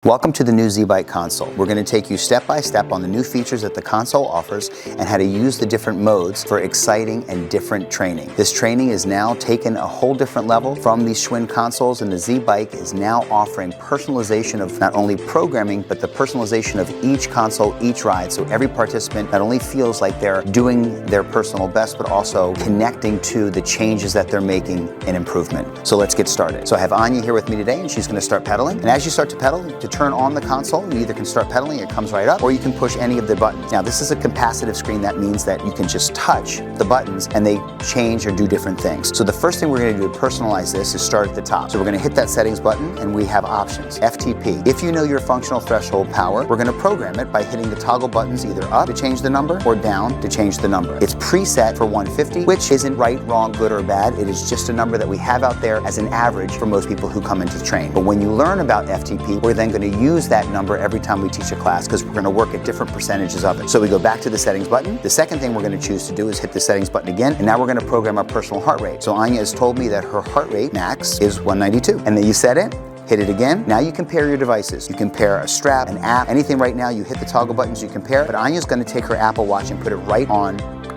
Welcome to the new Z-Bike console. We're going to take you step by step on the new features that the console offers and how to use the different modes for exciting and different training. This training is now taken a whole different level from these Schwinn consoles, and the Z-Bike is now offering personalization of not only programming, but the personalization of each console, each ride, so every participant not only feels like they're doing their personal best, but also connecting to the changes that they're making in improvement. So let's get started. So I have Anya here with me today, and she's going to start pedaling. And as you start to pedal, to turn on the console, you either can start pedaling, it comes right up, or you can push any of the buttons. Now, this is a capacitive screen. That means that you can just touch the buttons and they change or do different things. So the first thing we're going to do to personalize this is start at the top. So we're going to hit that settings button and we have options. FTP. If you know your functional threshold power, we're going to program it by hitting the toggle buttons either up to change the number or down to change the number. It's preset for 150, which isn't right, wrong, good, or bad. It is just a number that we have out there as an average for most people who come in to train. But when you learn about FTP, we're then going to use that number every time we teach a class because we're going to work at different percentages of it. So we go back to the settings button. The second thing we're going to choose to do is hit the settings button again, and now we're going to program our personal heart rate. So Anya has told me that her heart rate max is 192. And then you set it, hit it again. Now you compare your devices. You compare a strap, an app, anything right now. You hit the toggle buttons, you compare, but Anya's going to take her Apple Watch and put it right on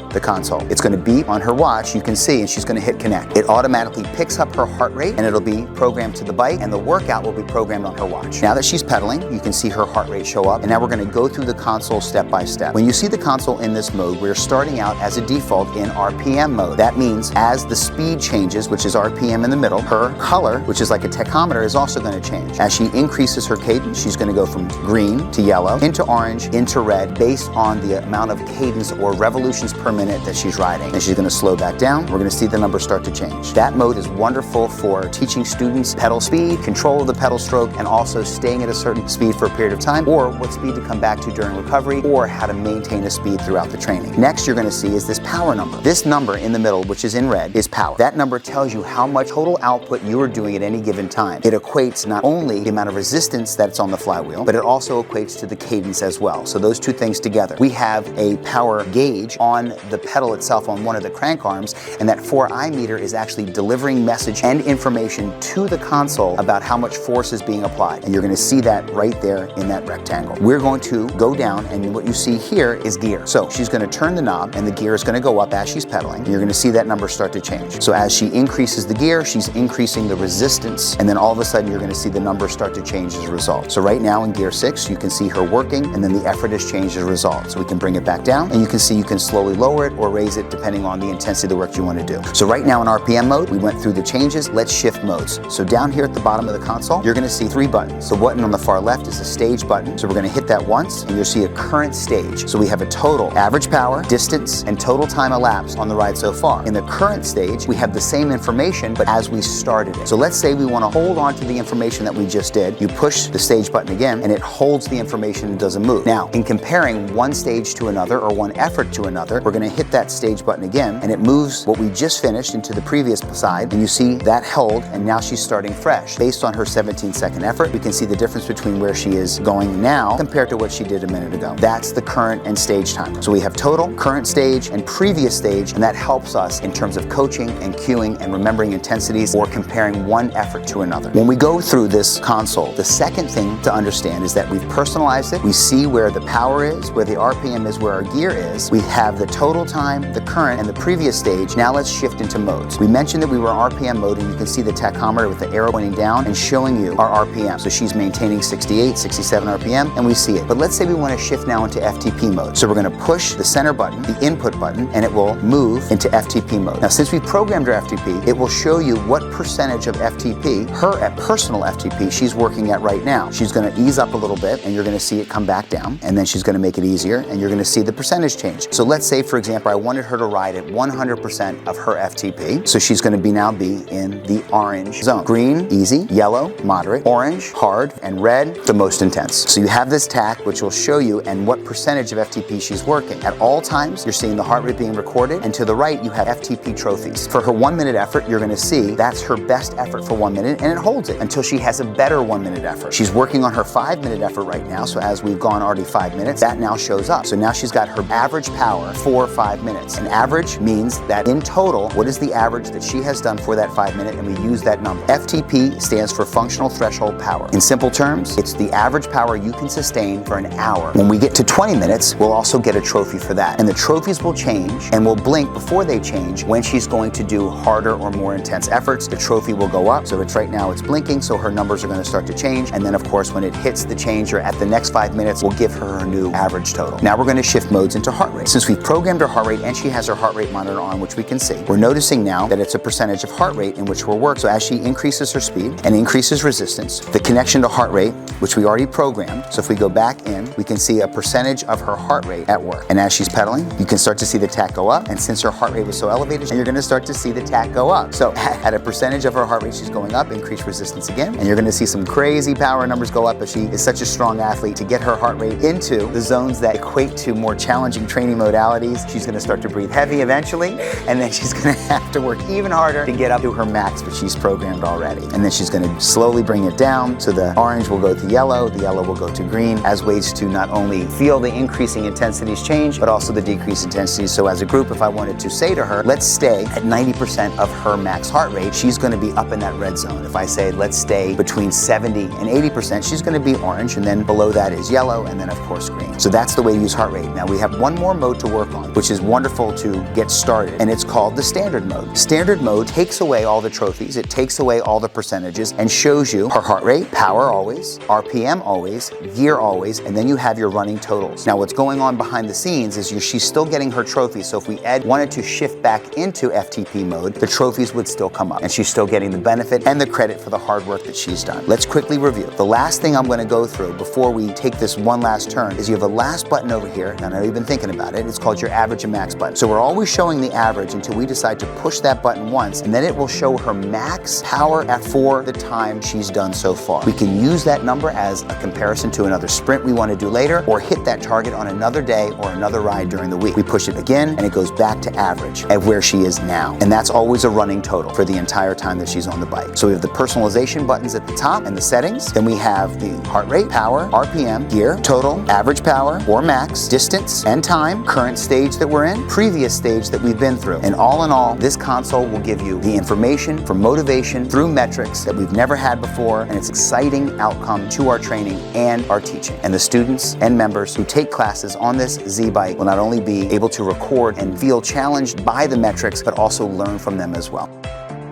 the console. It's going to beep on her watch, you can see, and she's going to hit connect. It automatically picks up her heart rate and it'll be programmed to the bike, and the workout will be programmed on her watch. Now that she's pedaling, you can see her heart rate show up, and now we're going to go through the console step by step. When you see the console in this mode, we're starting out as a default in RPM mode. That means as the speed changes, which is RPM in the middle, her color, which is like a tachometer, is also going to change. As she increases her cadence, she's going to go from green to yellow, into orange, into red, based on the amount of cadence or revolutions per minute that she's riding. And she's going to slow back down. We're going to see the numbers start to change. That mode is wonderful for teaching students pedal speed, control of the pedal stroke, and also staying at a certain speed for a period of time, or what speed to come back to during recovery, or how to maintain a speed throughout the training. Next, you're going to see is this power number. This number in the middle, which is in red, is power. That number tells you how much total output you are doing at any given time. It equates not only the amount of resistance that's on the flywheel, but it also equates to the cadence as well. So those two things together. We have a power gauge on the pedal itself on one of the crank arms, and that 4i meter is actually delivering message and information to the console about how much force is being applied. And you're going to see that right there in that rectangle. We're going to go down, and what you see here is gear. So she's going to turn the knob and the gear is going to go up as she's pedaling, and you're going to see that number start to change. So as she increases the gear, she's increasing the resistance, and then all of a sudden you're going to see the number start to change as a result. So right now in gear 6, you can see her working, and then the effort has changed as a result. So we can bring it back down, and you can see you can slowly lower it or raise it depending on the intensity of the work you want to do. So right now in RPM mode, we went through the changes. Let's shift modes. So down here at the bottom of the console, you're going to see 3 buttons. The button on the far left is a stage button. So we're going to hit that once, and you'll see a current stage. So we have a total average power, distance, and total time elapsed on the ride so far. In the current stage, we have the same information, but as we started it. So let's say we want to hold on to the information that we just did. You push the stage button again, and it holds the information and doesn't move. Now, in comparing one stage to another or one effort to another, we're going to hit that stage button again, and it moves what we just finished into the previous side, and you see that held, and now she's starting fresh. Based on her 17-second effort, we can see the difference between where she is going now compared to what she did a minute ago. That's the current and stage time. So we have total, current stage, and previous stage, and that helps us in terms of coaching and cueing and remembering intensities or comparing one effort to another. When we go through this console, the second thing to understand is that we've personalized it. We see where the power is, where the RPM is, where our gear is. We have the total time, the current, and the previous stage. Now let's shift into modes. We mentioned that we were in RPM mode, and you can see the tachometer with the arrow pointing down and showing you our RPM. So she's maintaining 68, 67 RPM, and we see it. But let's say we want to shift now into FTP mode. So we're going to push the center button, the input button, and it will move into FTP mode. Now, since we programmed her FTP, it will show you what percentage of FTP, her personal FTP, she's working at right now. She's going to ease up a little bit, and you're going to see it come back down, and then she's going to make it easier, and you're going to see the percentage change. So let's say, for example, I wanted her to ride at 100% of her FTP. So she's going to now be in the orange zone. Green, easy. Yellow, moderate. Orange, hard. And red, the most intense. So you have this tach, which will show you and what percentage of FTP she's working. At all times, you're seeing the heart rate being recorded, and to the right, you have FTP trophies. For her 1-minute effort, you're going to see that's her best effort for 1 minute, and it holds it until she has a better 1-minute effort. She's working on her 5-minute effort right now, so as we've gone already 5 minutes, that now shows up. So now she's got her average power for 5 minutes. An average means that in total, what is the average that she has done for that 5 minute, and we use that number. FTP stands for functional threshold power. In simple terms, it's the average power you can sustain for an hour. When we get to 20 minutes, we'll also get a trophy for that. And the trophies will change and will blink before they change when she's going to do harder or more intense efforts. The trophy will go up. So it's right now it's blinking, so her numbers are going to start to change. And then of course, when it hits the change or at the next 5 minutes, we'll give her her new average total. Now we're going to shift modes into heart rate. Since we've programmed her heart rate and she has her heart rate monitor on, which we can see, we're noticing now that it's a percentage of heart rate in which we'll work. So as she increases her speed and increases resistance, the connection to heart rate, which we already programmed. So if we go back in, we can see a percentage of her heart rate at work. And as she's pedaling, you can start to see the tach go up. And since her heart rate was so elevated, you're going to start to see the tach go up. So at a percentage of her heart rate, she's going up, increased resistance again. And you're going to see some crazy power numbers go up as she is such a strong athlete to get her heart rate into the zones that equate to more challenging training modalities. She's going to start to breathe heavy eventually, and then she's going to have to work even harder to get up to her max, which she's programmed already. And then she's going to slowly bring it down. So the orange will go to yellow, the yellow will go to green as ways to not only feel the increasing intensities change, but also the decreased intensities. So as a group, if I wanted to say to her, let's stay at 90% of her max heart rate, she's going to be up in that red zone. If I say, let's stay between 70 and 80%, she's going to be orange, and then below that is yellow, and then of course green. So that's the way to use heart rate. Now we have one more mode to work on, which is wonderful to get started, and it's called the standard mode. Standard mode takes away all the trophies, it takes away all the percentages, and shows you her heart rate, power always, RPM always, gear always, and then you have your running totals. Now what's going on behind the scenes is she's still getting her trophies, so if we wanted to shift back into FTP mode, the trophies would still come up, and she's still getting the benefit and the credit for the hard work that she's done. Let's quickly review. The last thing I'm going to go through before we take this one last turn is you have a last button over here, and I know you've been thinking about it, it's called your average and max button. So we're always showing the average until we decide to push that button once, and then it will show her max power for the time she's done so far. We can use that number as a comparison to another sprint we want to do later, or hit that target on another day or another ride during the week. We push it again, and it goes back to average at where she is now. And that's always a running total for the entire time that she's on the bike. So we have the personalization buttons at the top and the settings. Then we have the heart rate, power, RPM, gear, total, average power or max, distance and time, current stage that we're in, previous stage that we've been through. And all in all, this console will give you the information for motivation through metrics that we've never had before, and it's exciting outcome to our training and our teaching. And the students and members who take classes on this Z-Bike will not only be able to record and feel challenged by the metrics, but also learn from them as well.